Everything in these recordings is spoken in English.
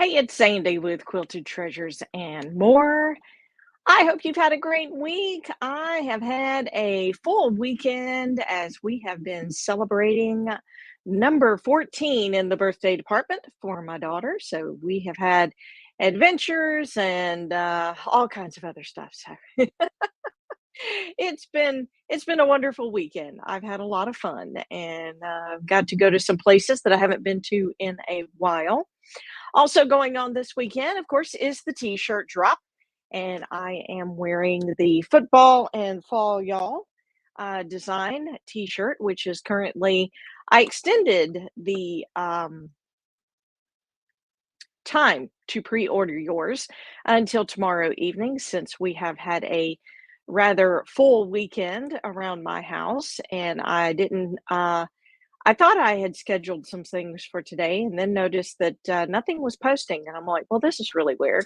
Hey, it's Sandy with Quilted Treasures and more. I hope you've had a great week. I have had a full weekend as we have been celebrating number 14 in the birthday department for my daughter. So we have had adventures and all kinds of other stuff. So it's been a wonderful weekend. I've had a lot of fun and got to go to some places that I haven't been to in a while. Also going on this weekend, of course, is the t-shirt drop, and I am wearing the football and fall y'all design t-shirt, which is currently I extended the time to pre-order yours until tomorrow evening since we have had a rather full weekend around my house and I didn't I thought I had scheduled some things for today and then noticed that nothing was posting. And I'm like, well, this is really weird.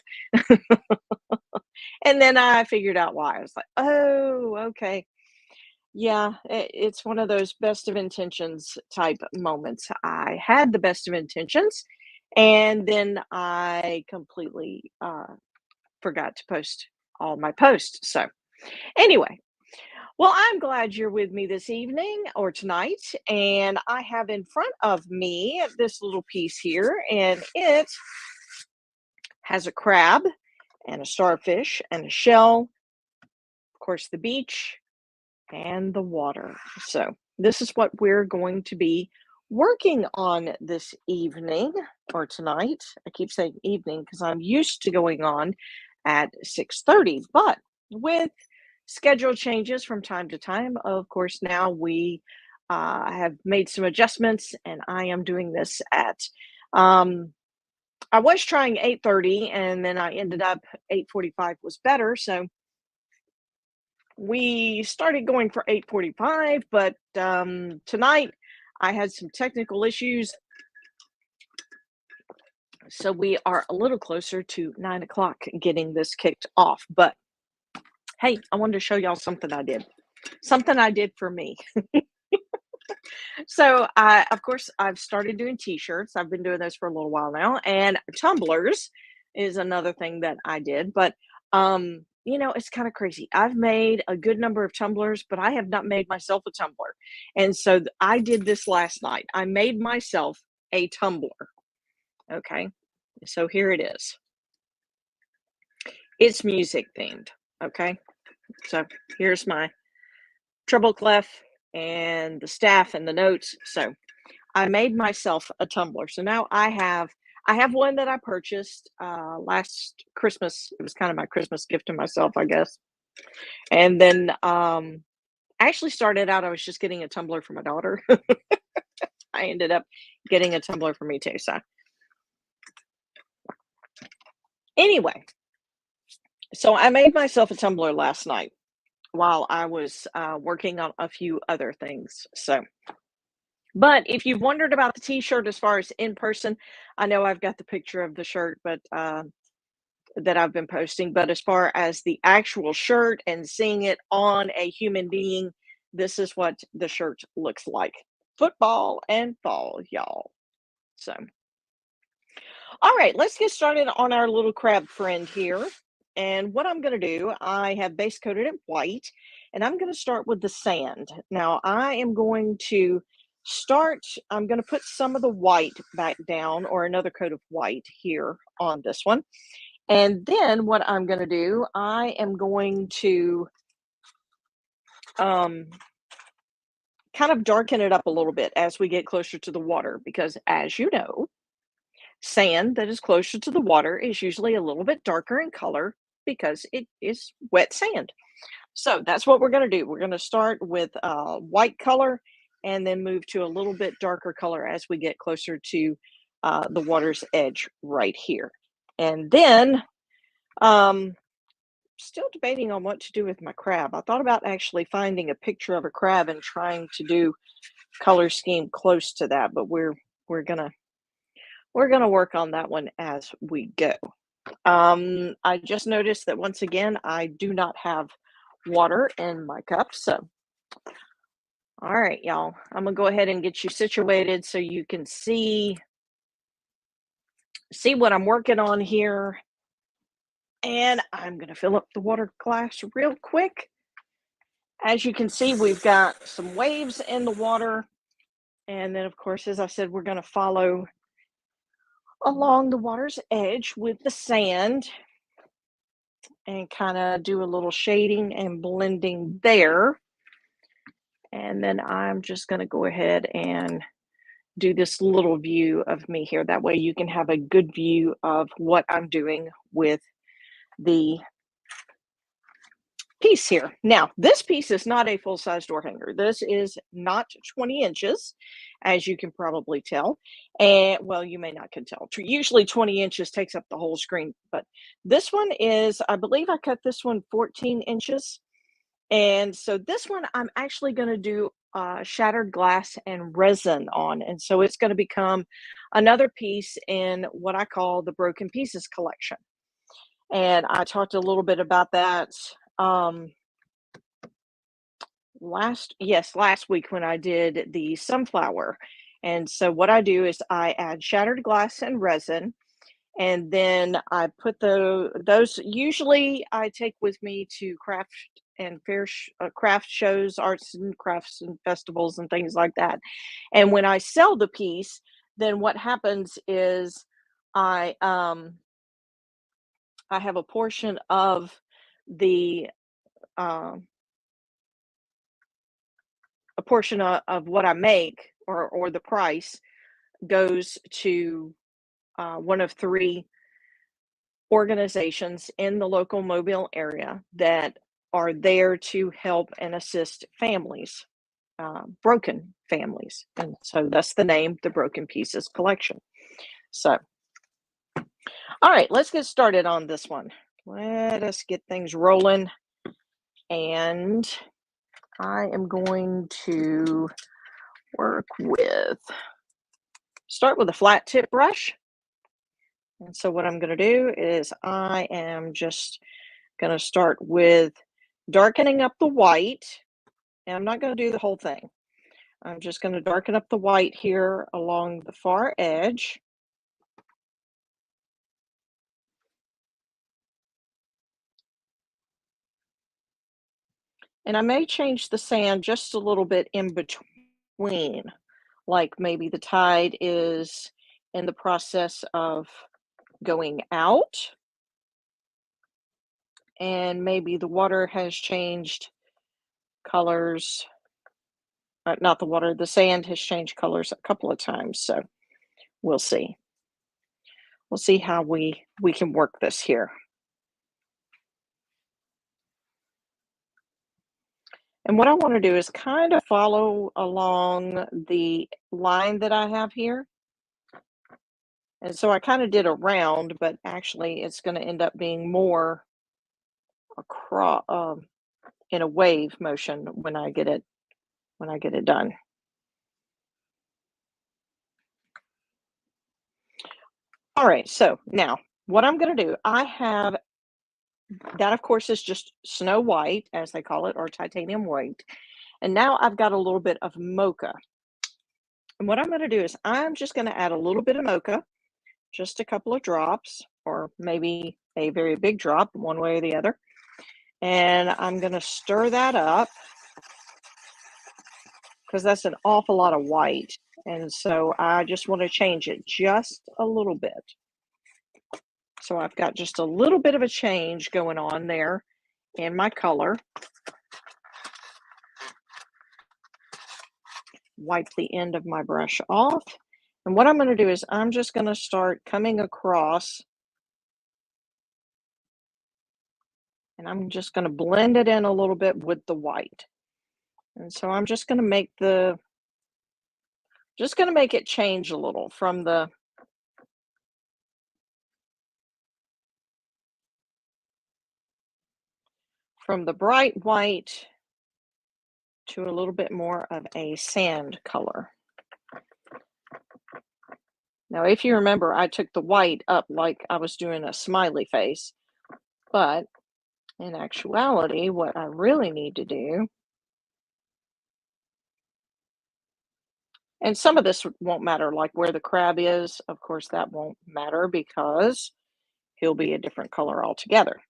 And then I figured out why. I was like, oh, okay. Yeah, it's one of those best of intentions type moments. I had the best of intentions, and then I completely forgot to post all my posts. So, anyway, well, I'm glad you're with me this evening or tonight, and I have in front of me this little piece here, and it has a crab and a starfish and a shell, of course, the beach and the water. So, this is what we're going to be working on this evening or tonight. I keep saying evening because I'm used to going on at 6:30, but with schedule changes from time to time. Of course, now we have made some adjustments, and I am doing this at. I was trying 8:30, and then I ended up 8:45 was better. So we started going for 8:45, but tonight I had some technical issues, so we are a little closer to 9 o'clock getting this kicked off. But hey, I wanted to show y'all something I did for me. So, of course, I've started doing t-shirts. I've been doing those for a little while now, and tumblers is another thing that I did. But it's kind of crazy. I've made a good number of tumblers, but I have not made myself a tumbler. And so I did this last night. I made myself a tumbler. Okay. So here it is. It's music themed. Okay. So here's my treble clef and the staff and the notes. So I made myself a tumbler. So now I have one that I purchased last Christmas. It was kind of my Christmas gift to myself, I guess. And then I actually started out I was just getting a tumbler for my daughter. I ended up getting a tumbler for me too. So anyway, so I made myself a tumbler last night while I was working on a few other things. So but if you've wondered about the t-shirt as far as in person, I know I've got the picture of the shirt, but that I've been posting. But as far as the actual shirt and seeing it on a human being, this is what the shirt looks like. Football and fall, y'all. So, all right, let's get started on our little crab friend here. And what I'm going to do, I have base coated it white, and I'm going to start with the sand. Now, I'm going to put some of the white back down or another coat of white here on this one. And then what I'm going to do, I am going to um, kind of darken it up a little bit as we get closer to the water because, as you know, sand that is closer to the water is usually a little bit darker in color because it is wet sand. So that's what we're going to do. We're going to start with white color and then move to a little bit darker color as we get closer to the water's edge right here. And then still debating on what to do with my crab. I thought about actually finding a picture of a crab and trying to do color scheme close to that, but we're gonna work on that one as we go. I just noticed that once again I do not have water in my cup, so all right, y'all. I'm gonna go ahead and get you situated so you can see see what I'm working on here. And I'm going to fill up the water glass real quick. As you can see, we've got some waves in the water. And then, of course, as I said, we're going to follow along the water's edge with the sand and kind of do a little shading and blending there. And then I'm just going to go ahead and do this little view of me here. That way you can have a good view of what I'm doing with the piece here. Now, this piece is not a full-size door hanger. This is not 20 inches, as you can probably tell. And well, you may not can tell. Usually 20 inches takes up the whole screen, but this one is, I believe I cut this one 14 inches. And so this one I'm actually going to do shattered glass and resin on. And so it's going to become another piece in what I call the Broken Pieces collection. And I talked a little bit about that last week when I did the sunflower. And so what I do is I add shattered glass and resin, and then I put those usually I take with me to craft shows, arts and crafts and festivals and things like that. And when I sell the piece, then what happens is I I have a portion of the a portion of what I make, or the price goes to one of three organizations in the local Mobile area that are there to help and assist families, broken families. And so that's the name, the Broken Pieces Collection. So, all right, let's get started on this one. Let us get things rolling. And I am going to start with a flat tip brush. And so what I'm going to do is I am just going to start with darkening up the white. And I'm not going to do the whole thing. I'm just going to darken up the white here along the far edge. And I may change the sand just a little bit in between, like maybe the tide is in the process of going out, and maybe the water has changed colors. Not the water, the sand has changed colors a couple of times, so we'll see. We'll see how we can work this here. And what I want to do is kind of follow along the line that I have here. And so I kind of did a round, but actually it's going to end up being more across in a wave motion when I get it done. All right, so now what I'm going to do, I have that, of course, is just snow white, as they call it, or titanium white. And now I've got a little bit of mocha. And what I'm going to do is I'm just going to add a little bit of mocha, just a couple of drops, or maybe a very big drop, one way or the other. And I'm going to stir that up because that's an awful lot of white. And so I just want to change it just a little bit. So I've got just a little bit of a change going on there in my color. Wipe the end of my brush off. And what I'm going to do is I'm just going to start coming across, and I'm just going to blend it in a little bit with the white. And so I'm just going to make it change a little from the bright white to a little bit more of a sand color. Now, if you remember, I took the white up like I was doing a smiley face, but in actuality, what I really need to do And some of this won't matter, like where the crab is, of course, that won't matter because he'll be a different color altogether.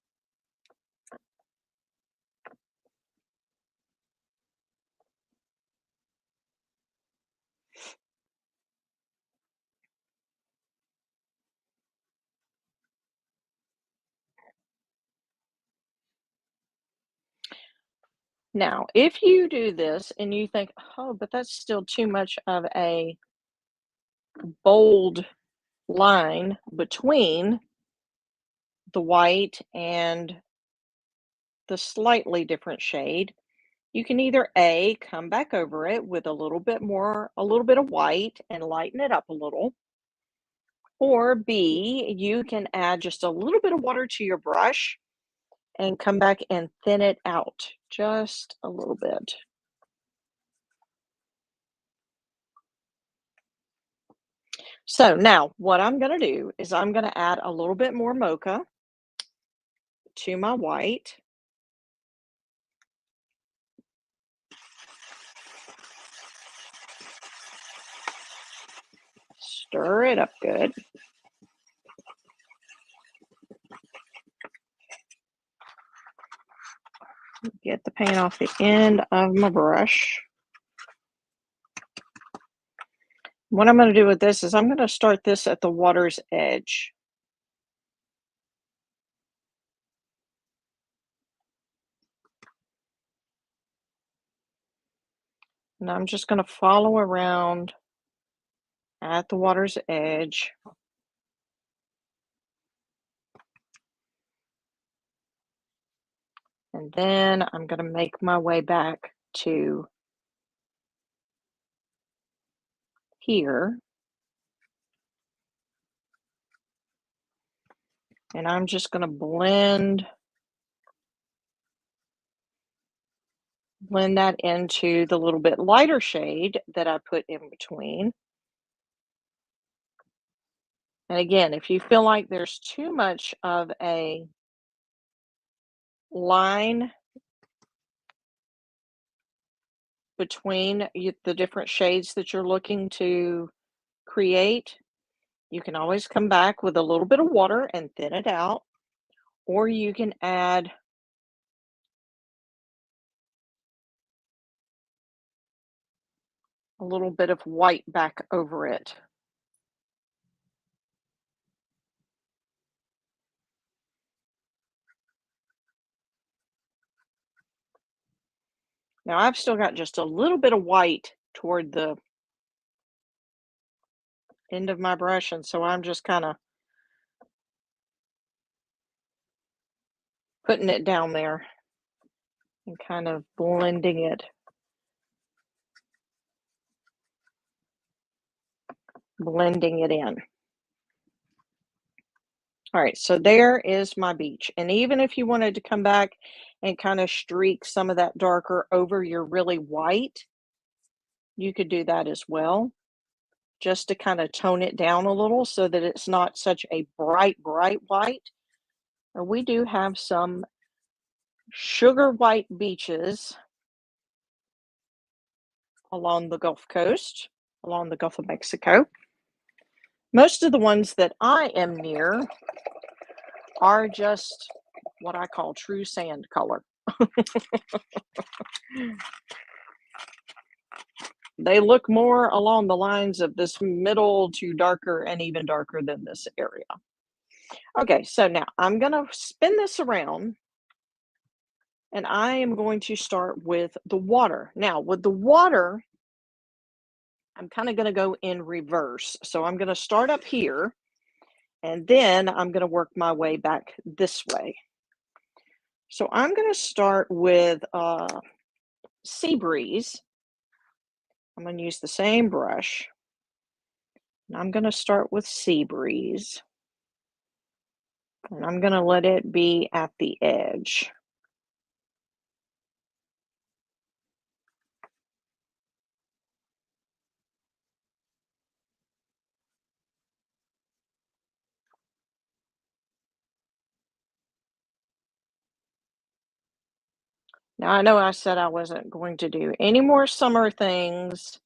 Now, if you do this and you think, oh, but that's still too much of a bold line between the white and the slightly different shade, you can either A, come back over it with a little bit of white and lighten it up a little, or B, you can add just a little bit of water to your brush and come back and thin it out just a little bit. So now what I'm going to do is I'm going to add a little bit more mocha to my white. Stir it up good. Get the paint off the end of my brush. What I'm going to do with this is I'm going to start this at the water's edge. And I'm just going to follow around at the water's edge. And then I'm going to make my way back to here. And I'm just going to blend that into the little bit lighter shade that I put in between. And again, if you feel like there's too much of a line between the different shades that you're looking to create, you can always come back with a little bit of water and thin it out, or you can add a little bit of white back over it. Now I've still got just a little bit of white toward the end of my brush, and so I'm just kind of putting it down there and kind of blending it in. All right, so there is my beach. And even if you wanted to come back and kind of streak some of that darker over your really white, you could do that as well, just to kind of tone it down a little so that it's not such a bright, bright white. And we do have some sugar white beaches along the Gulf Coast, along the Gulf of Mexico. Most of the ones that I am near are just what I call true sand color. They look more along the lines of this middle to darker and even darker than this area. Okay, so now I'm going to spin this around and I am going to start with the water. Now, with the water, I'm kind of going to go in reverse. So I'm going to start up here and then I'm going to work my way back this way. So I'm going to start with Sea Breeze. I'm going to use the same brush. And I'm going to start with Sea Breeze. And I'm going to let it be at the edge. Now, I know I said I wasn't going to do any more summer things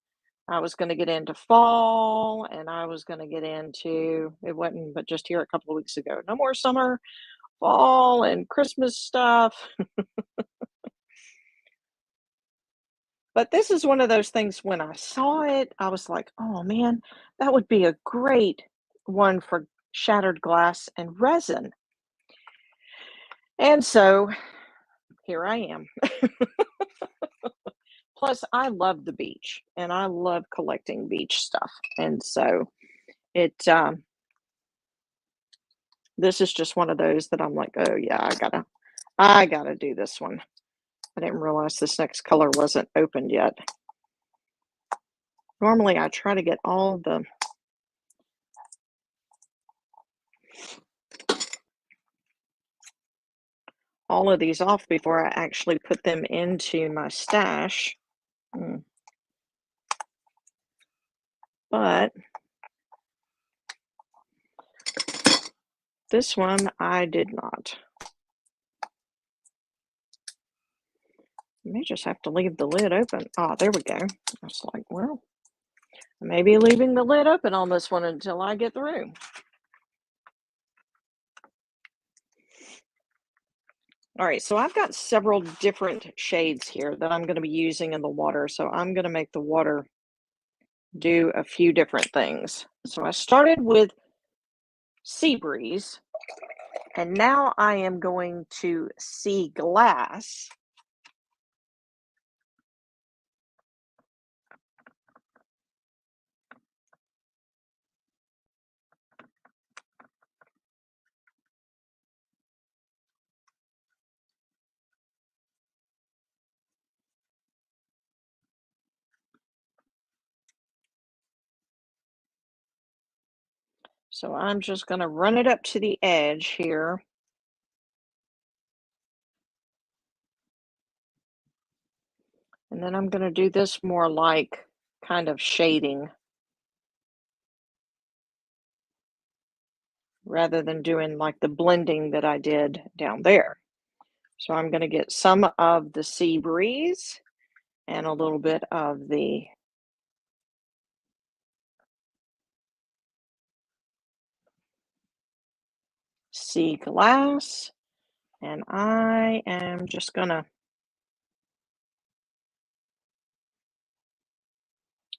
I was gonna get into fall, and I was gonna get into it wasn't but just here a couple of weeks ago. No more summer, fall, and Christmas stuff. But this is one of those things when I saw it, I was like, "Oh, man, that would be a great one for shattered glass and resin." And so here I am. Plus, I love the beach and I love collecting beach stuff. And so it this is just one of those that I'm like, "Oh yeah, I gotta do this one." I didn't realize this next color wasn't opened yet. Normally I try to get all of these off before I actually put them into my stash. Mm, But this one I did not. I may just have to leave the lid open. Oh, there we go. I was like, well, maybe leaving the lid open on this one until I get through. All right, so I've got several different shades here that I'm going to be using in the water. So I'm going to make the water do a few different things. So I started with Sea Breeze, and now I am going to Sea Glass. So I'm just going to run it up to the edge here. And then I'm going to do this more like kind of shading rather than doing like the blending that I did down there. So I'm going to get some of the Sea Breeze and a little bit of the Sea Glass. And I am just going to,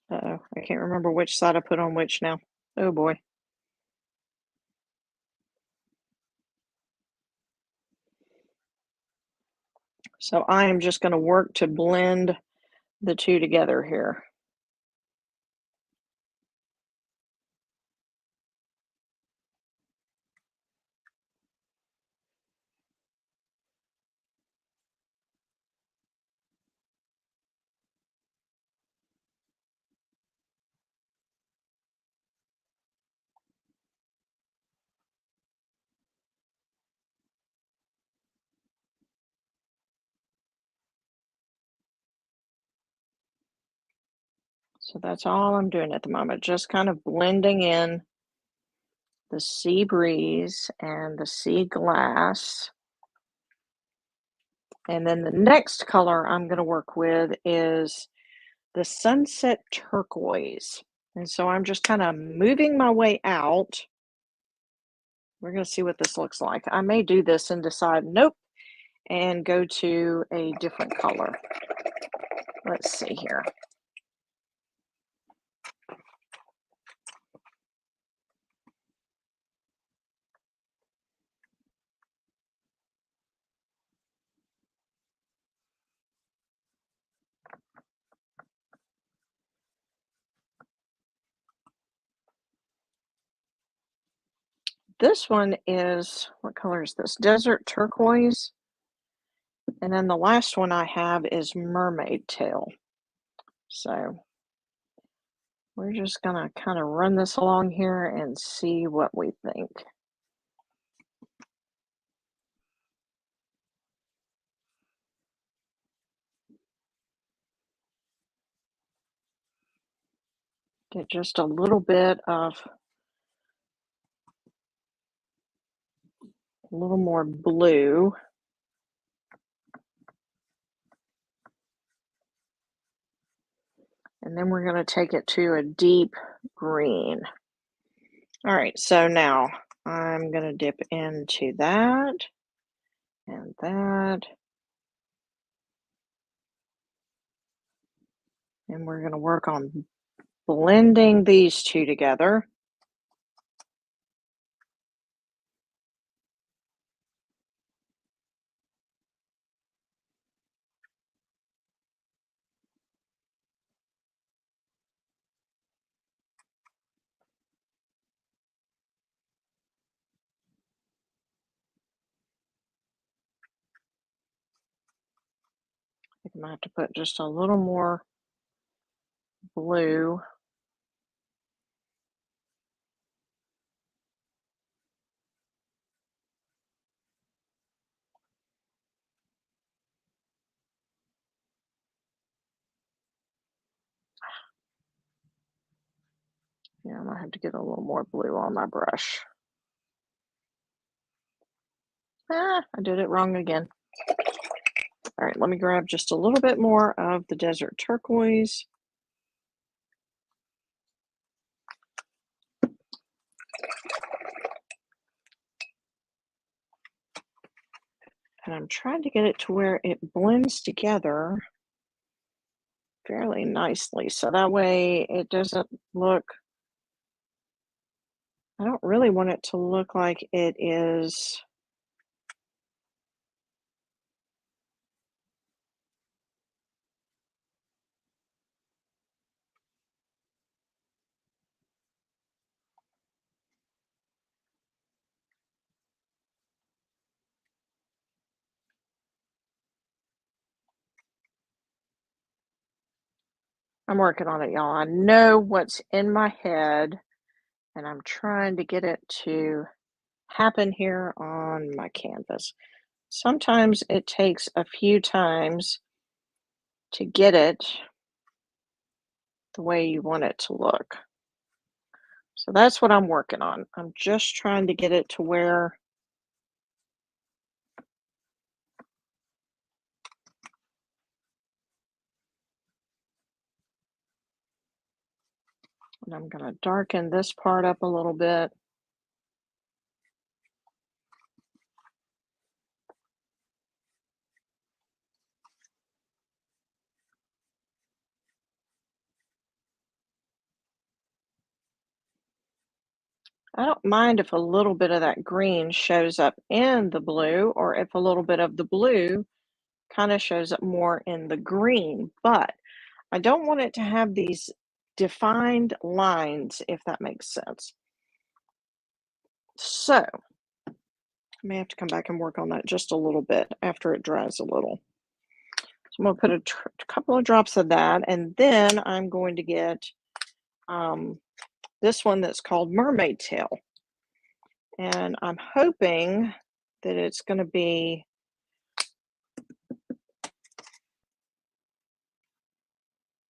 I can't remember which side I put on which now. Oh boy. So I am just going to work to blend the two together here. So that's all I'm doing at the moment, just kind of blending in the Sea Breeze and the Sea Glass. And then the next color I'm going to work with is the Sunset Turquoise. And so I'm just kind of moving my way out. We're going to see what this looks like. I may do this and decide, nope, and go to a different color. Let's see here. This one is, what color is this? Desert Turquoise. And then the last one I have is Mermaid Tail. So we're just going to kind of run this along here and see what we think. Get just a little bit of a little more blue. And then we're going to take it to a deep green. All right, so now I'm going to dip into that and that. And we're going to work on blending these two together. I think I might have to put just a little more blue. Yeah, I might have to get a little more blue on my brush. Ah, I did it wrong again. All right, let me grab just a little bit more of the desert turquoise. And I'm trying to get it to where it blends together fairly nicely. So that way it doesn't look, I don't really want it to look like it is. I'm working on it, y'all. I know what's in my head, and I'm trying to get it to happen here on my canvas. Sometimes it takes a few times to get it the way you want it to look. So that's what I'm working on. I'm just trying to get it to where and I'm going to darken this part up a little bit. I don't mind if a little bit of that green shows up in the blue, or if a little bit of the blue kind of shows up more in the green, but I don't want it to have these defined lines, if that makes sense. So I may have to come back and work on that just a little bit after it dries a little. So I'm going to put a couple of drops of that, and then I'm going to get this one that's called Mermaid Tail. And I'm hoping that it's going to be,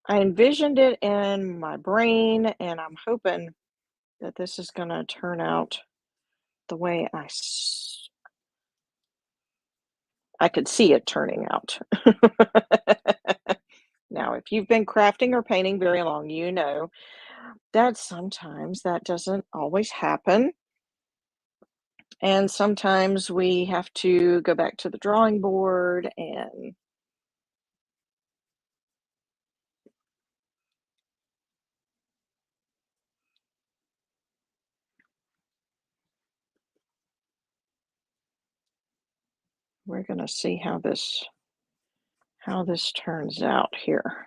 I envisioned it in my brain, and I'm hoping that this is going to turn out the way I could see it turning out. Now, if you've been crafting or painting very long, you know that sometimes that doesn't always happen. And sometimes we have to go back to the drawing board, and we're going to see how this turns out here.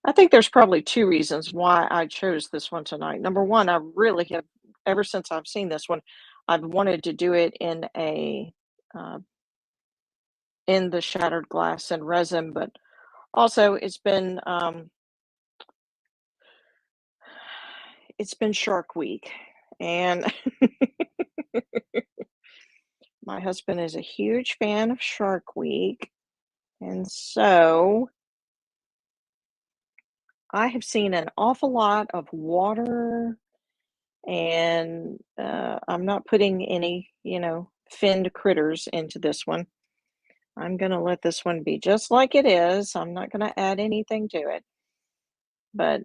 I think there's probably two reasons why I chose this one tonight. Number one, I really have, ever since I've seen this one, I've wanted to do it uh, in the shattered glass and resin, but also it's been Shark Week, and my husband is a huge fan of Shark Week, and so I have seen an awful lot of water, and I'm not putting any, finned critters into this one. I'm going to let this one be just like it is. I'm not going to add anything to it. But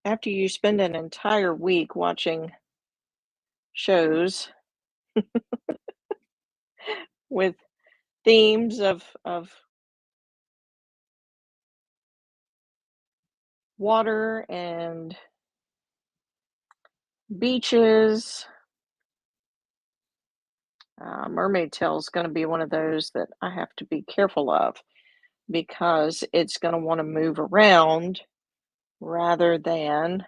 after you spend an entire week watching shows with themes of water and beaches, mermaid tail is going to be one of those that I have to be careful of because it's going to want to move around rather than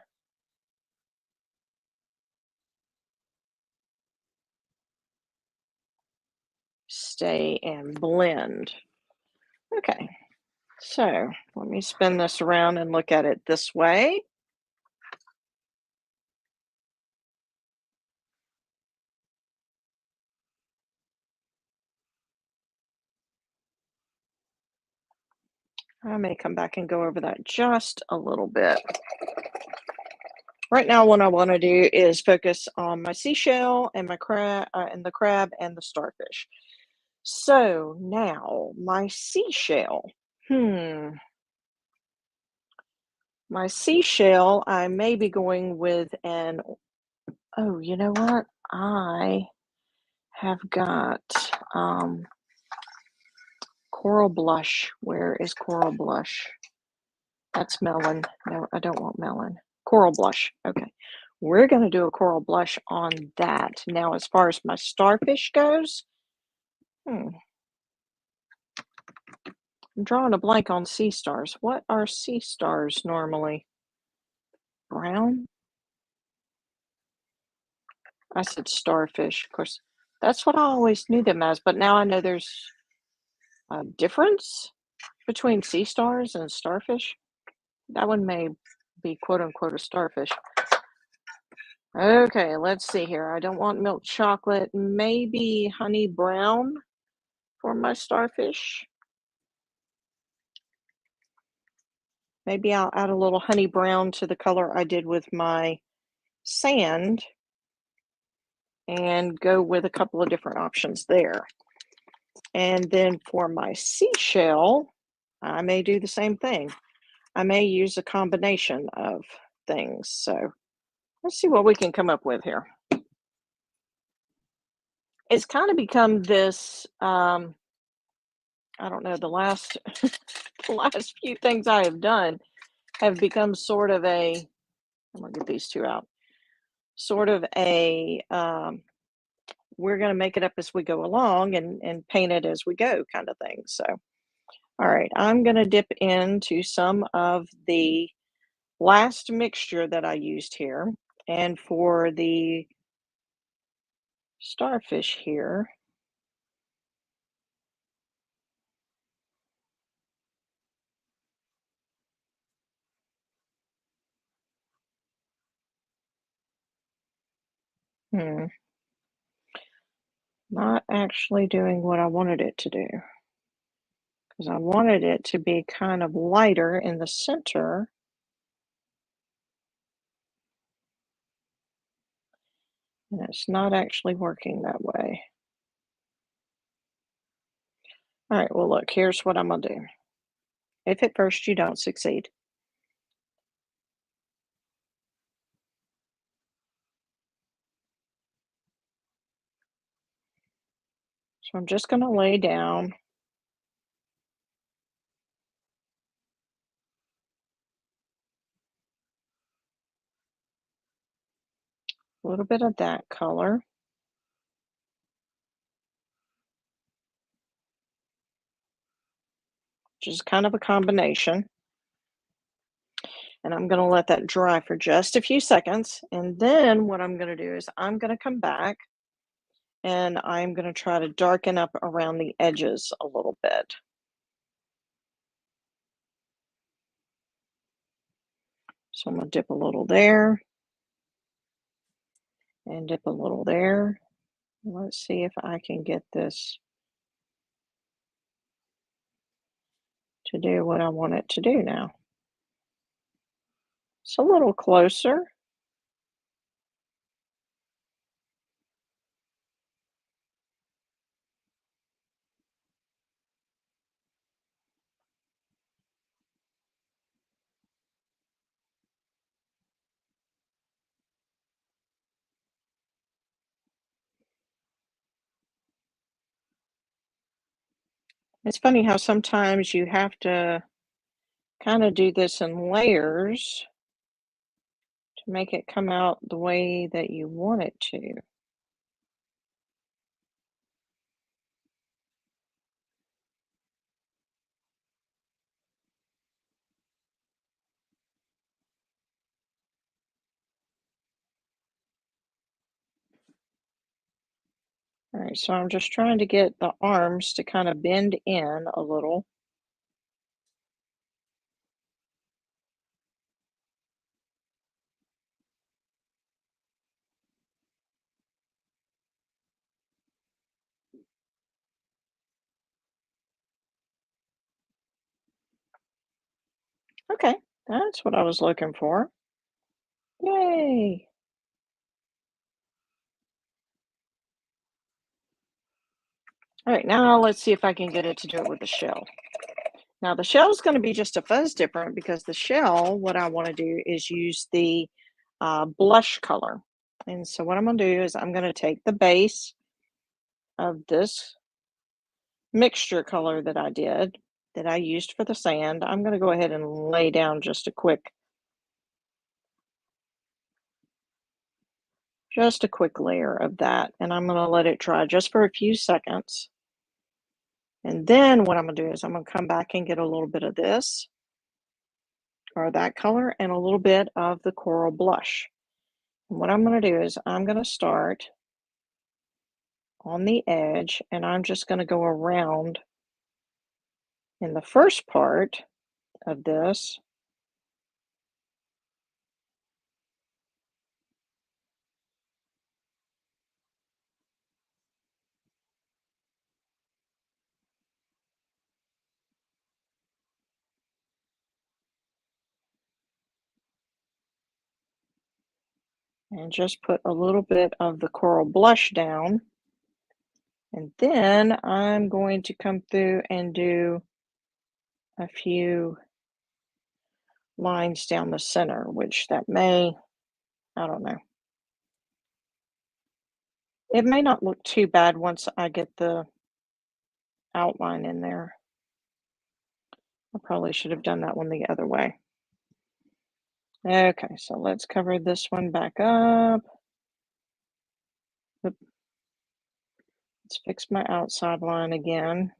stay and blend. Okay, so let me spin this around and look at it this way. I may come back and go over that just a little bit. Right now, what I want to do is focus on my seashell and my crab and the crab and the starfish. So now my seashell. My seashell, I may be going with an, oh, you know what? I have got coral blush. Where is coral blush? That's melon. No, I don't want melon. Coral blush. Okay. We're going to do a coral blush on that. Now, as far as my starfish goes, I'm drawing a blank on sea stars. What are sea stars normally? Brown? I said starfish. Of course, that's what I always knew them as, but now I know there's a difference between sea stars and starfish. That one may be quote unquote a starfish. Okay, let's see here. I don't want milk chocolate. Maybe honey brown for my starfish. Maybe I'll add a little honey brown to the color I did with my sand and go with a couple of different options there. And then for my seashell, I may do the same thing. I may use a combination of things. So let's see what we can come up with here. It's kind of become this, I don't know, the last the last few things I have done have become sort of a, I'm gonna get these two out, sort of a, we're gonna make it up as we go along and paint it as we go kind of thing. So, all right, I'm gonna dip into some of the last mixture that I used here. And for the starfish here, not actually doing what I wanted it to do because I wanted it to be kind of lighter in the center. And it's not actually working that way. All right, well, look, here's what I'm going to do. If at first you don't succeed, so I'm just going to lay down a little bit of that color. Which is kind of a combination. And I'm going to let that dry for just a few seconds. And then what I'm going to do is I'm going to come back and I'm going to try to darken up around the edges a little bit. So I'm going to dip a little there and dip a little there. Let's see if I can get this to do what I want it to do now. It's a little closer. It's funny how sometimes you have to kind of do this in layers to make it come out the way that you want it to. All right, so I'm just trying to get the arms to kind of bend in a little. Okay, that's what I was looking for. Yay! All right, now let's see if I can get it to do it with the shell. Now the shell is going to be just a fuzz different because the shell, what I want to do is use the blush color. And so what I'm going to do is I'm going to take the base of this mixture color that I did, that I used for the sand. I'm going to go ahead and lay down just a quick layer of that. And I'm going to let it dry just for a few seconds. And then what I'm going to do is I'm going to come back and get a little bit of this or that color and a little bit of the coral blush. And what I'm going to do is I'm going to start on the edge and I'm just going to go around in the first part of this. And just put a little bit of the coral blush down. And then I'm going to come through and do a few lines down the center, which that may, I don't know. It may not look too bad once I get the outline in there. I probably should have done that one the other way. Okay, so let's cover this one back up. Let's fix my outside line again.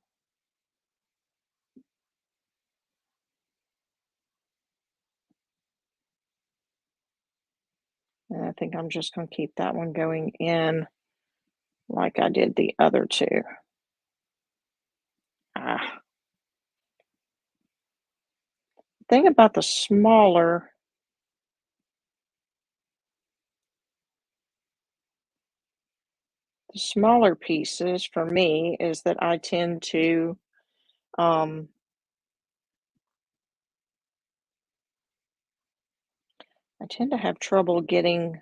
And I think I'm just going to keep that one going in like I did the other two. Ah. Thing about the smaller pieces for me is that um, I tend to have trouble getting,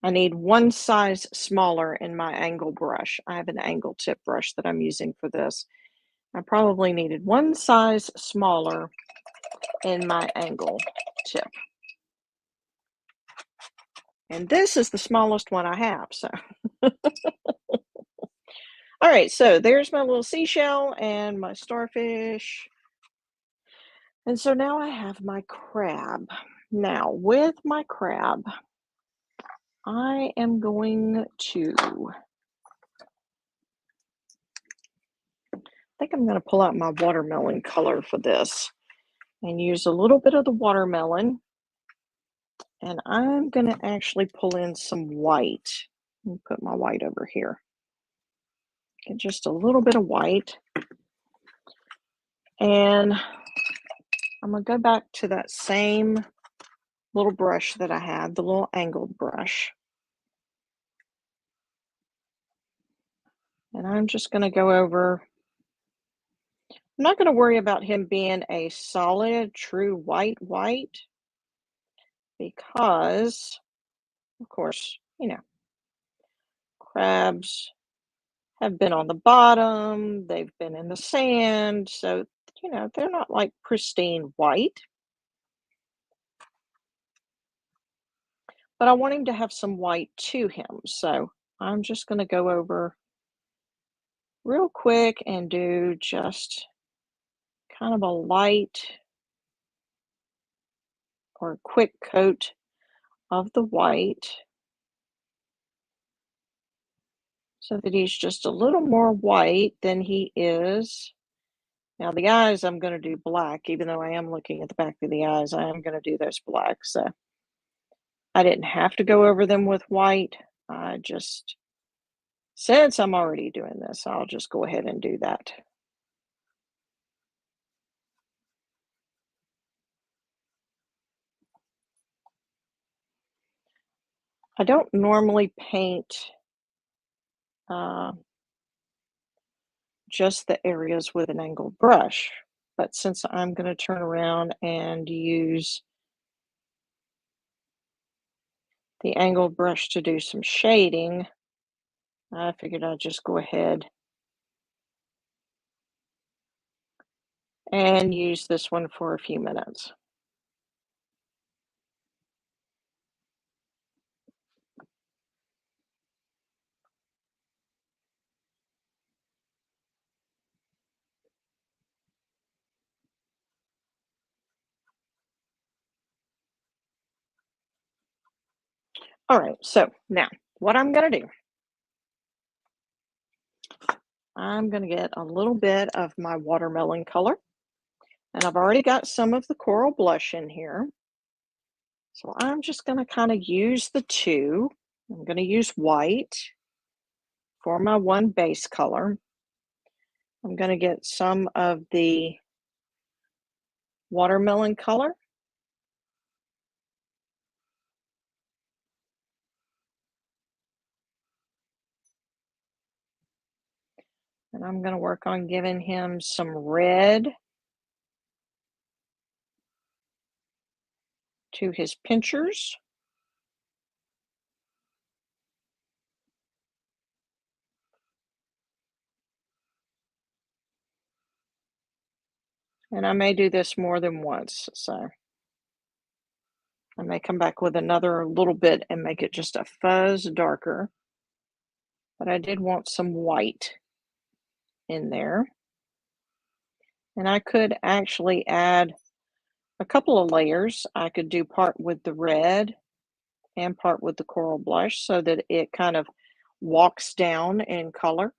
I need one size smaller in my angle brush. I have an angle tip brush that I'm using for this. I probably needed one size smaller in my angle tip. And this is the smallest one I have, so. All right, so there's my little seashell and my starfish. And so now I have my crab. Now, with my crab, I am going to, I think I'm going to pull out my watermelon color for this and use a little bit of the watermelon. And I'm going to actually pull in some white. Let me put my white over here. Get just a little bit of white. And I'm going to go back to that same little brush that I had, the little angled brush. And I'm just going to go over. I'm not going to worry about him being a solid, true white because, of course, crabs have been on the bottom, they've been in the sand, so, they're not like pristine white. But I want him to have some white to him, so I'm just going to go over real quick and do just kind of a light or quick coat of the white so that he's just a little more white than he is. Now the eyes I'm going to do black, even though I am looking at the back of the eyes, I am going to do those black. So I didn't have to go over them with white. I just, since I'm already doing this, I'll just go ahead and do that. I don't normally paint uh, just the areas with an angled brush, but since I'm going to turn around and use the angled brush to do some shading, I figured I'd just go ahead and use this one for a few minutes. All right, so now what I'm going to do, I'm going to get a little bit of my watermelon color, and I've already got some of the coral blush in here. So I'm just going to kind of use the two. I'm going to use white for my one base color. I'm going to get some of the watermelon color. And I'm going to work on giving him some red to his pinchers. And I may do this more than once, so I may come back with another little bit and make it just a fuzz darker. But I did want some white in there. And I could actually add a couple of layers. I could do part with the red and part with the coral blush so that it kind of walks down in color.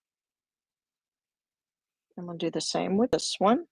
I'm going to do the same with this one.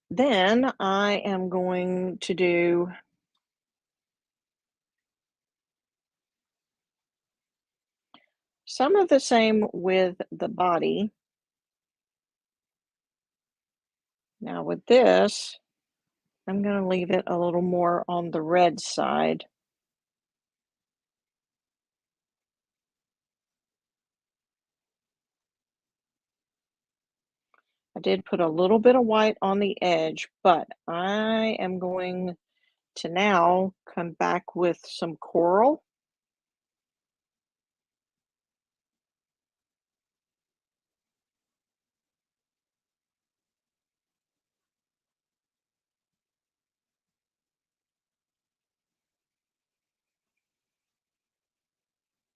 Then I am going to do some of the same with the body. Now with this, I'm going to leave it a little more on the red side. I did put a little bit of white on the edge, but I am going to now come back with some coral.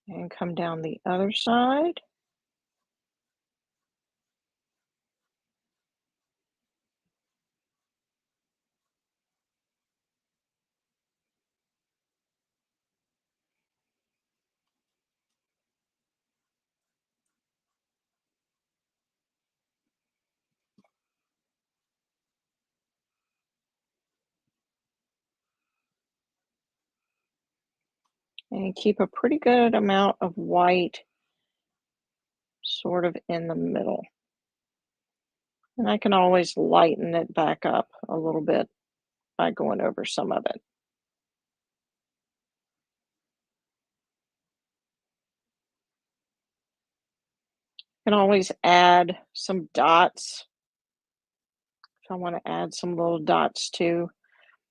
And come down the other side. And keep a pretty good amount of white sort of in the middle. And I can always lighten it back up a little bit by going over some of it. Can always add some dots if I want to add some little dots to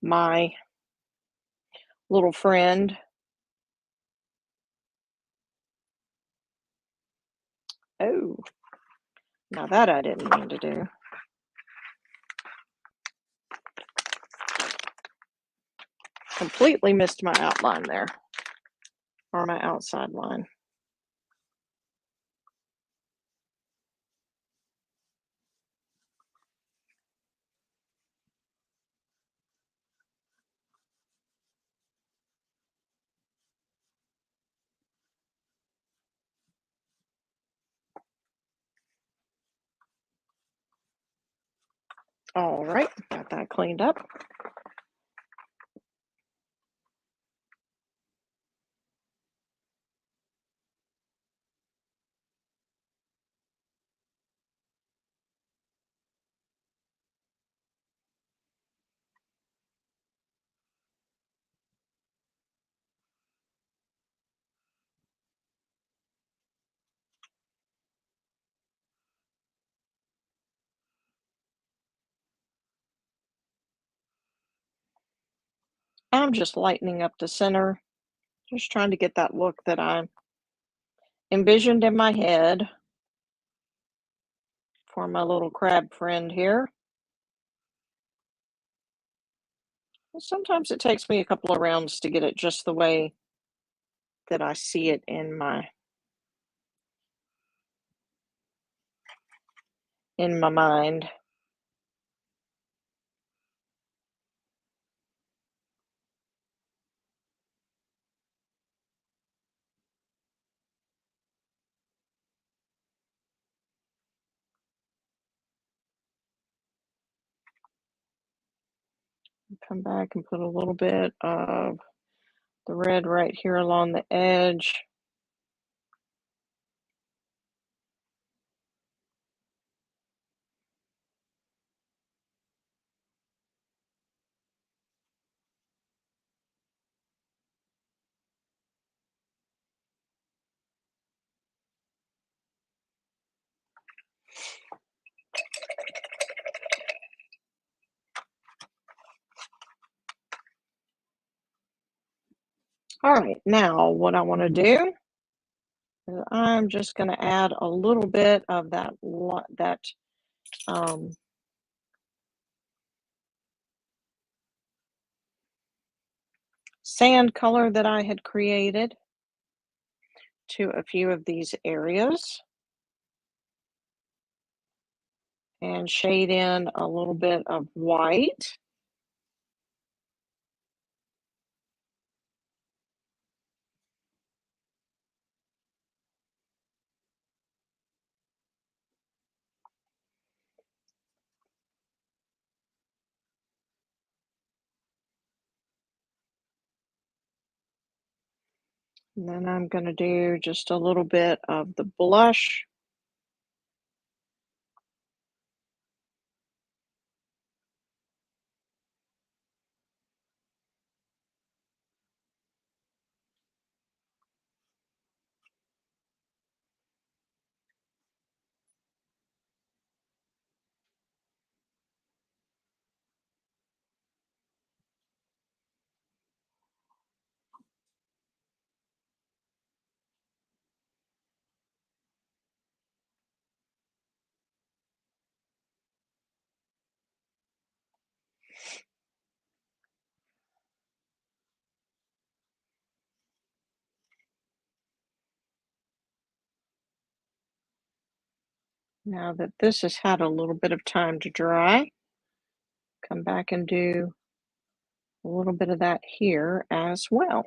my little friend. Oh, now that I didn't mean to do. Completely missed my outline there, or my outside line. All right, got that cleaned up. I'm just lightening up the center, just trying to get that look that I envisioned in my head for my little crab friend here. Sometimes it takes me a couple of rounds to get it just the way that I see it in my mind. Come back and put a little bit of the red right here along the edge. All right, now what I want to do is I'm just going to add a little bit of that um, sand color that I had created to a few of these areas and shade in a little bit of white. And then I'm going to do just a little bit of the blush. Now that this has had a little bit of time to dry, come back and do a little bit of that here as well.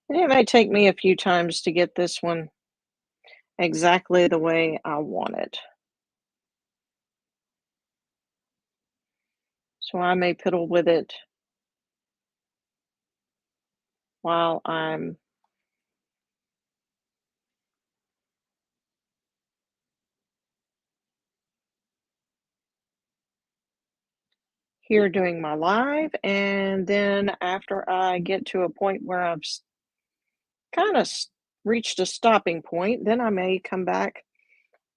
And it may take me a few times to get this one exactly the way I want it. So I may piddle with it while I'm here doing my live, and then after I get to a point where I've kind of reached a stopping point, then I may come back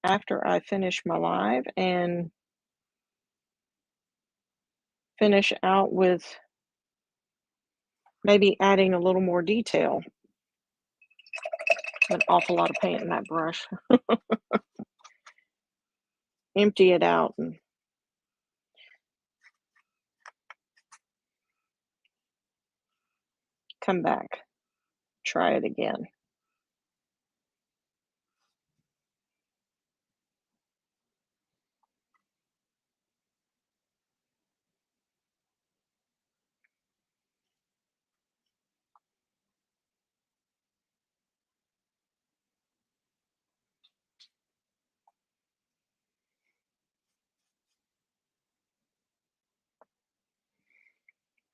after I finish my live and finish out with maybe adding a little more detail. An awful lot of paint in that brush. Empty it out and come back. Try it again.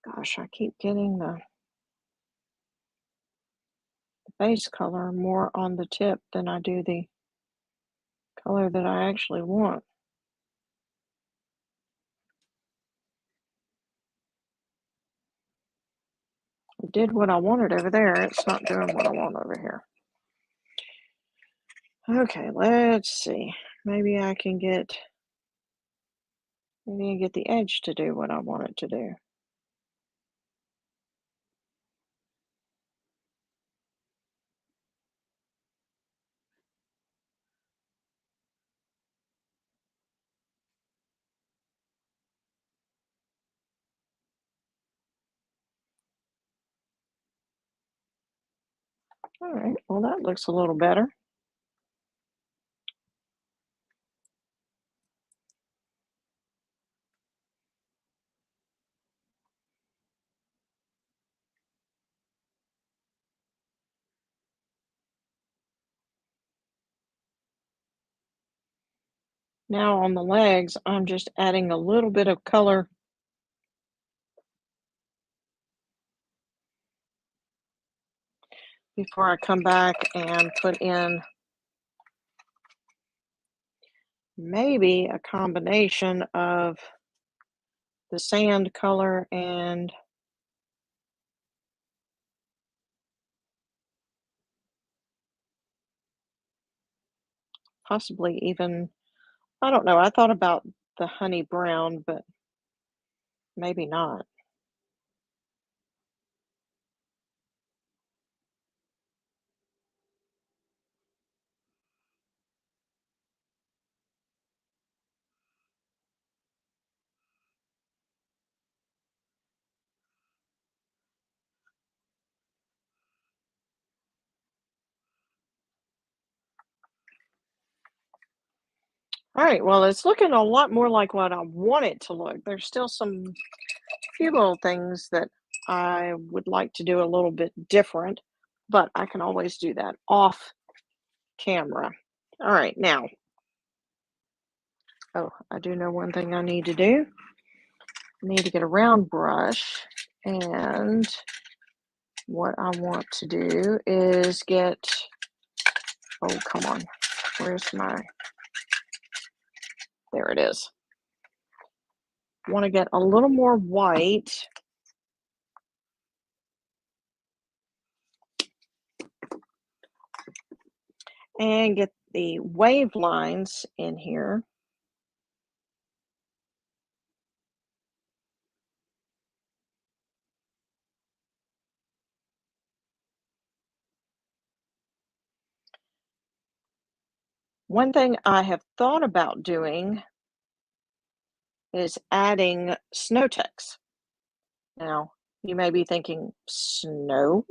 Gosh, I keep getting the base color more on the tip than I do the color that I actually want. It did what I wanted over there. It's not doing what I want over here. Okay, let's see. Maybe I can get the edge to do what I want it to do. All right, well, that looks a little better. Now on the legs, I'm just adding a little bit of color before I come back and put in maybe a combination of the sand color and possibly even, I don't know, I thought about the honey brown, but maybe not. All right, well, it's looking a lot more like what I want it to look. There's still some few little things that I would like to do a little bit different, but I can always do that off camera. All right, now, oh, I do know one thing I need to do. I need to get a round brush, and what I want to do is get, oh, come on, where's my, there it is. Want to get a little more white. And get the wave lines in here. One thing I have thought about doing is adding snow text. Now, you may be thinking, snow?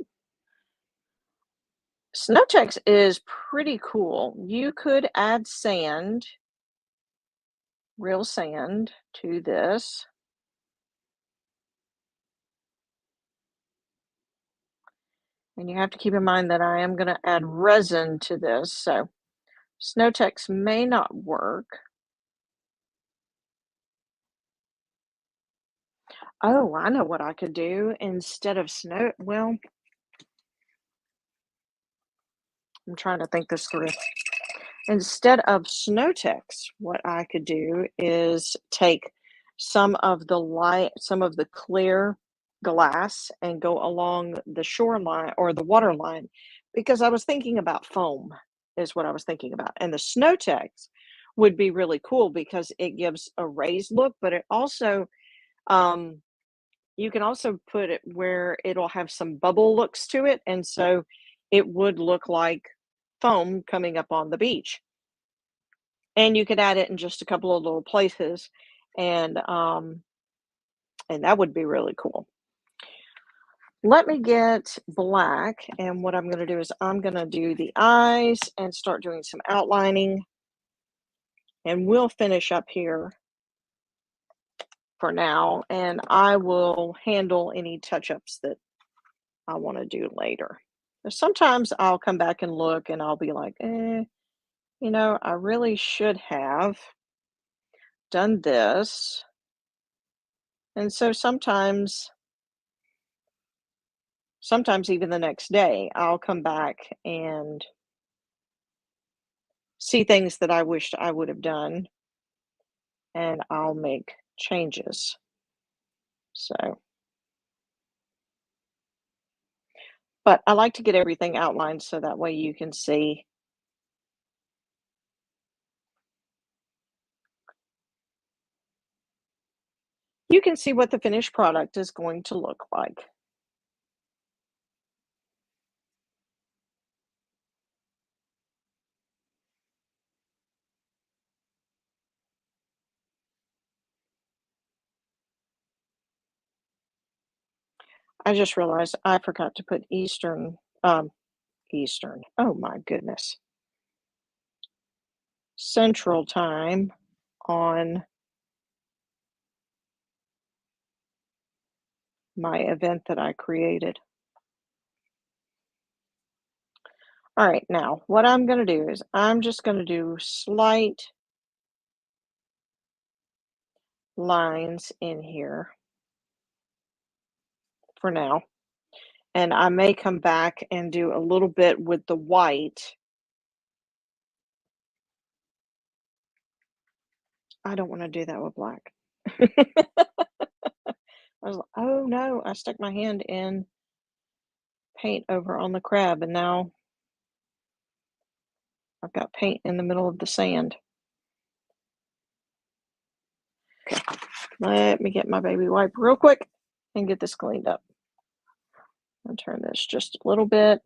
Snow text is pretty cool. You could add sand, real sand, to this. And you have to keep in mind that I am going to add resin to this, so snow text may not work. Oh, I know what I could do instead of snow. Well, I'm trying to think this through. Instead of snow text, what I could do is take some of the light, some of the clear glass and go along the shoreline or the water line because I was thinking about foam is what I was thinking about, and the snow text would be really cool because it gives a raised look, but it also, um, you can also put it where it'll have some bubble looks to it, and so it would look like foam coming up on the beach. And you could add it in just a couple of little places, and, and that would be really cool. Let me get black, and what I'm gonna do is I'm gonna do the eyes and start doing some outlining, and we'll finish up here for now, and I will handle any touch-ups that I wanna do later. Sometimes I'll come back and look, and I'll be like, I really should have done this." And so sometimes even the next day, I'll come back and see things that I wished I would have done, and I'll make changes. So, but I like to get everything outlined so that way you can see what the finished product is going to look like. I just realized I forgot to put Eastern. Oh my goodness. Central time on my event that I created. All right, now what I'm going to do is I'm just going to do slight lines in here for now. And I may come back and do a little bit with the white. I don't want to do that with black. I was like, oh no, I stuck my hand in paint over on the crab, and now I've got paint in the middle of the sand. Okay, let me get my baby wipe real quick and get this cleaned up. I'll turn this just a little bit.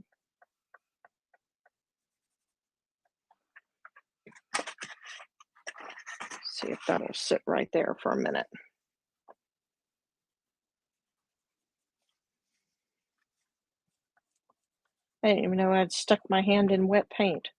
See if that'll sit right there for a minute. I didn't even know I'd stuck my hand in wet paint.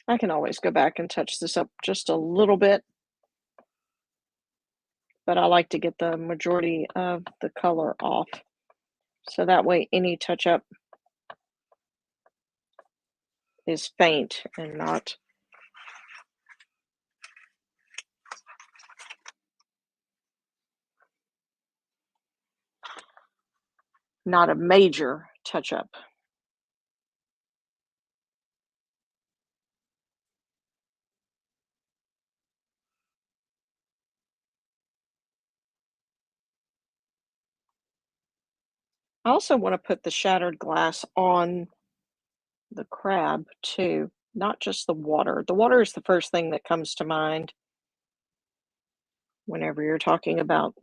I can always go back and touch this up just a little bit, but I like to get the majority of the color off. So that way any touch up is faint and not a major touch up. I also want to put the shattered glass on the crab too, not just the water. The water is the first thing that comes to mind whenever you're talking about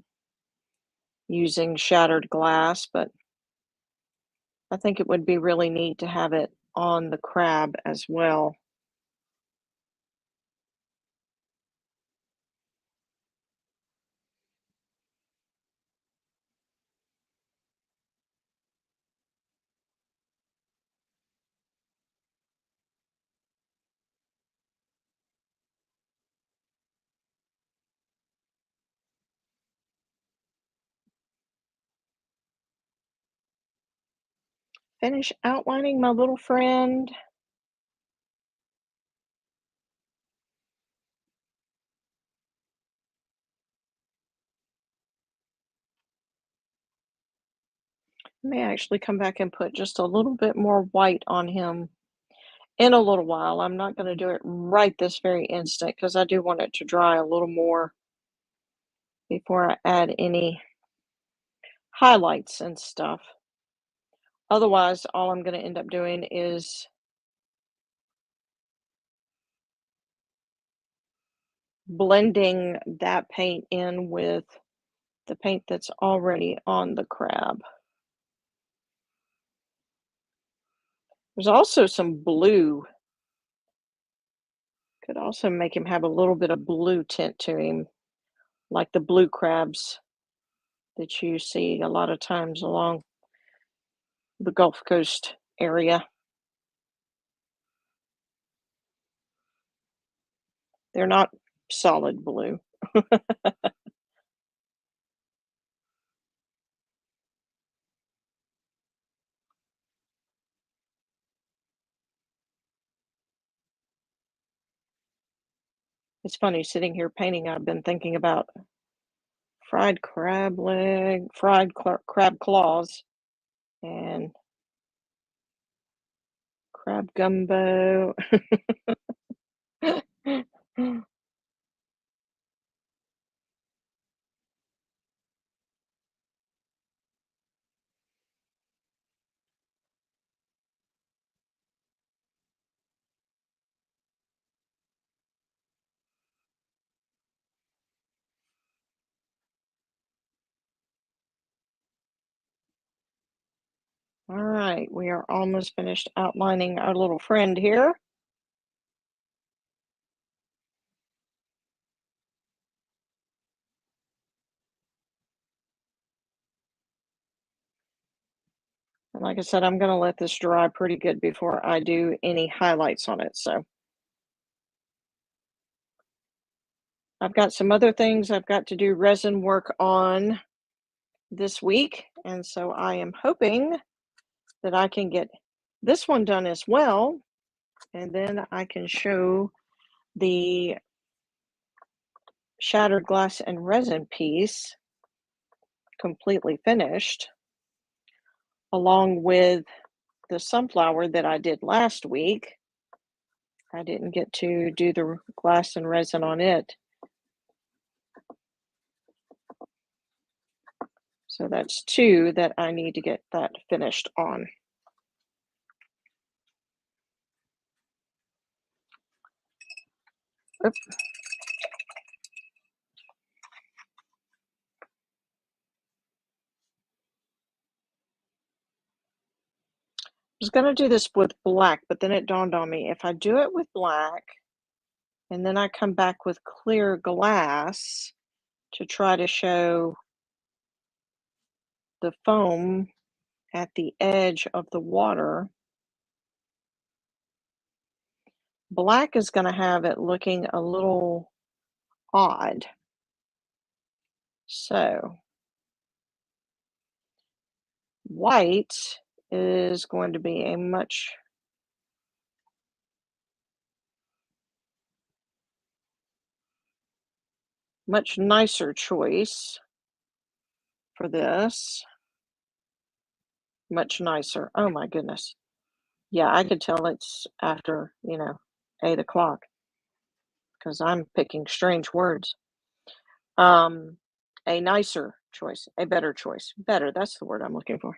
using shattered glass, but I think it would be really neat to have it on the crab as well. Finish outlining my little friend. May actually come back and put just a little bit more white on him in a little while. I'm not going to do it right this very instant because I do want it to dry a little more before I add any highlights and stuff. Otherwise, all I'm going to end up doing is blending that paint in with the paint that's already on the crab. There's also some blue. Could also make him have a little bit of blue tint to him, like the blue crabs that you see a lot of times along the Gulf Coast area. They're not solid blue. It's funny sitting here painting, I've been thinking about fried crab leg, crab claws, and crab gumbo. All right, we are almost finished outlining our little friend here. And like I said, I'm going to let this dry pretty good before I do any highlights on it. So I've got some other things I've got to do resin work on this week. And so I am hoping that I can get this one done as well. And then I can show the shattered glass and resin piece completely finished, along with the sunflower that I did last week. I didn't get to do the glass and resin on it. So that's two that I need to get that finished on. Oops. I was going to do this with black, but then it dawned on me, if I do it with black and then I come back with clear glass to try to show the foam at the edge of the water, black is going to have it looking a little odd. So white is going to be a much nicer choice for this. Much nicer. Oh my goodness. Yeah, I could tell it's after, 8 o'clock because I'm picking strange words. Um, a nicer choice, a better choice. Better, that's the word I'm looking for.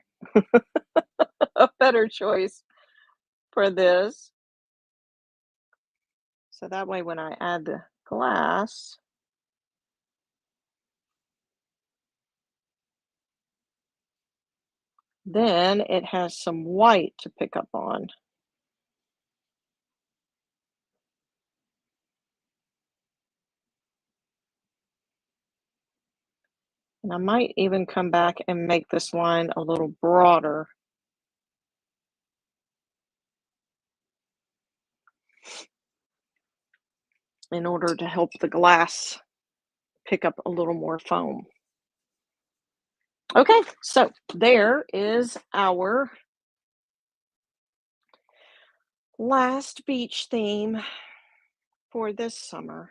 A better choice for this. So that way when I add the glass, then it has some white to pick up on. And I might even come back and make this line a little broader. In order to help the glass pick up a little more foam. Okay, so there is our last beach theme for this summer.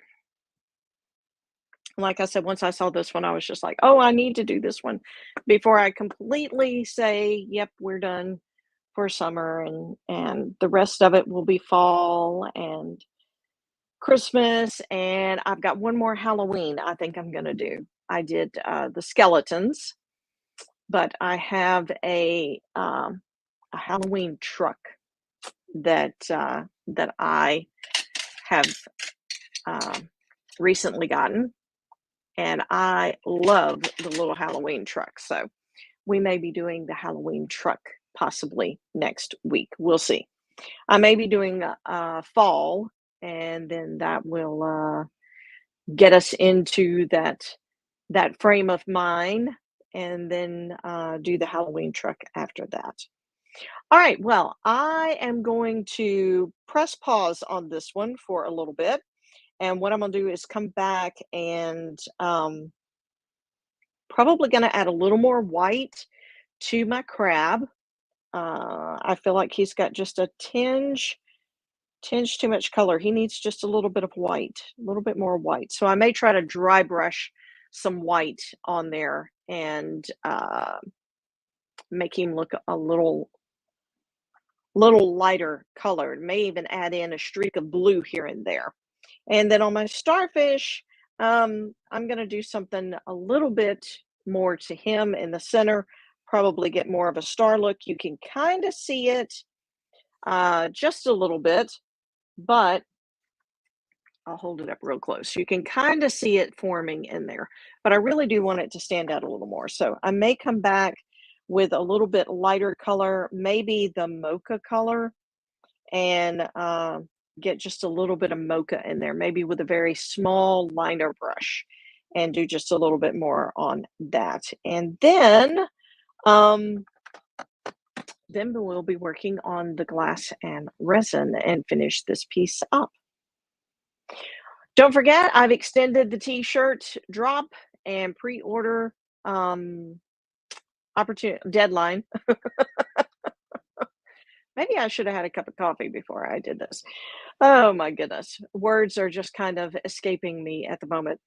Like I said, once I saw this one, I was just like, oh, I need to do this one before I completely say, yep, we're done for summer, and the rest of it will be fall and Christmas, and I've got one more Halloween I think I'm gonna do. I did, the skeletons, but I have a Halloween truck that I have, um, recently gotten, and I love the little Halloween truck, so we may be doing the Halloween truck possibly next week. We'll see. I may be doing fall, and then that will get us into that frame of mind, and then do the Halloween truck after that. All right. Well, I am going to press pause on this one for a little bit, and what I'm gonna do is come back and probably gonna add a little more white to my crab. I feel like he's got just a tinge too much color. He needs just a little bit of white, a little bit more white. So I may try to dry brush some white on there and make him look a little lighter colored. May even add in a streak of blue here and there. And then on my starfish, I'm gonna do something a little bit more to him in the center. Probably get more of a star look. You can kind of see it just a little bit, but I'll hold it up real close. You can kind of see it forming in there, but I really do want it to stand out a little more. So I may come back with a little bit lighter color, maybe the mocha color, and get just a little bit of mocha in there, maybe with a very small liner brush, and do just a little bit more on that. And um, then we'll be working on the glass and resin and finish this piece up. Don't forget, I've extended the t-shirt drop and pre-order opportunity deadline. Maybe I should have had a cup of coffee before I did this. Oh my goodness. Words are just kind of escaping me at the moment.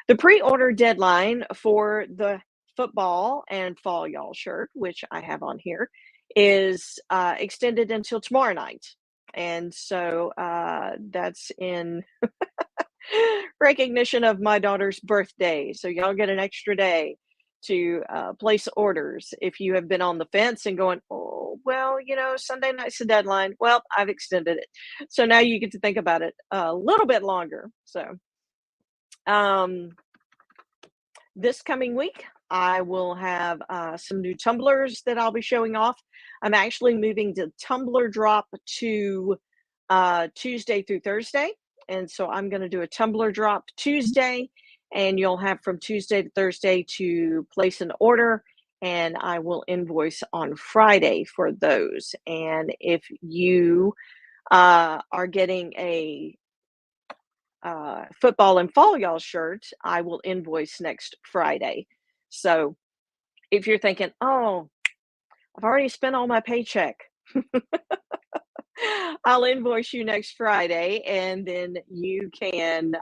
The pre-order deadline for the football and fall y'all shirt, which I have on here, is extended until tomorrow night. And so that's in recognition of my daughter's birthday. So y'all get an extra day to place orders if you have been on the fence and going, oh, well, Sunday night's the deadline. Well, I've extended it. So now you get to think about it a little bit longer. So um, this coming week, I will have some new tumblers that I'll be showing off. I'm actually moving the tumbler drop to Tuesday through Thursday. And so I'm going to do a tumbler drop Tuesday, and you'll have from Tuesday to Thursday to place an order, and I will invoice on Friday for those. And if you are getting a football and fall y'all shirt, I will invoice next Friday. So if you're thinking, oh, I've already spent all my paycheck, I'll invoice you next Friday, and then you can,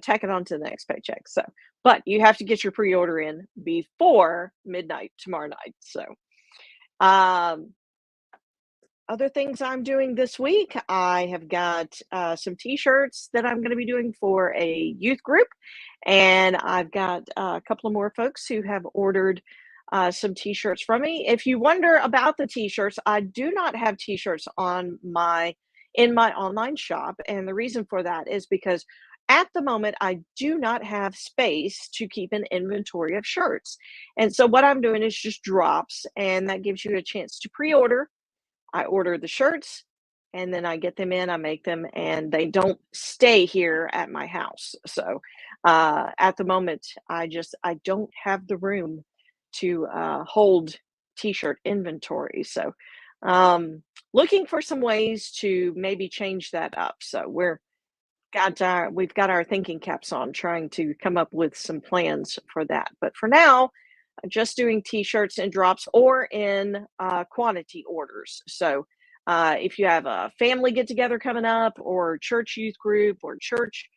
tack it on to the next paycheck. So, but you have to get your pre-order in before midnight tomorrow night. So, um, other things I'm doing this week, I have got some t-shirts that I'm going to be doing for a youth group, and I've got a couple of more folks who have ordered some t-shirts from me. If you wonder about the t-shirts, I do not have t-shirts in my online shop, and the reason for that is because at the moment I do not have space to keep an inventory of shirts. And so what I'm doing is just drops, and that gives you a chance to pre-order. I order the shirts, and then I get them in, I make them, and they don't stay here at my house. So at the moment, I don't have the room to hold t-shirt inventory. So looking for some ways to maybe change that up. So we've got our thinking caps on, trying to come up with some plans for that. But for now, just doing t-shirts and drops or in quantity orders. So if you have a family get together coming up, or church youth group, or church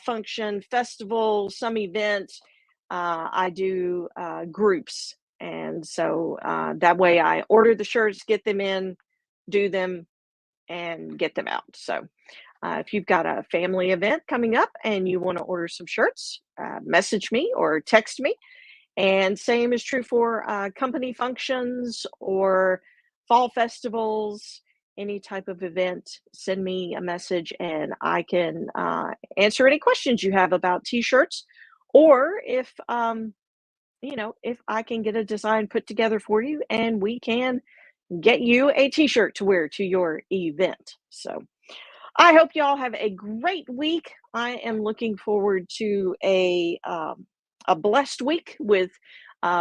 function, festival, some event, I do groups And so that way I order the shirts, get them in, do them, and get them out. So if you've got a family event coming up and you want to order some shirts, message me or text me. And same is true for company functions or fall festivals, any type of event. Send me a message and I can answer any questions you have about t-shirts, or if I can get a design put together for you and we can get you a t-shirt to wear to your event. So I hope y'all have a great week. I am looking forward to a blessed week with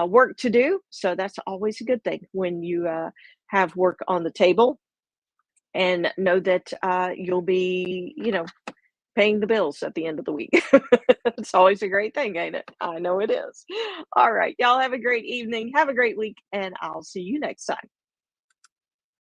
work to do. So that's always a good thing when you have work on the table and know that you'll be, paying the bills at the end of the week. It's always a great thing, ain't it? I know it is. All right. Y'all have a great evening. Have a great week, and I'll see you next time.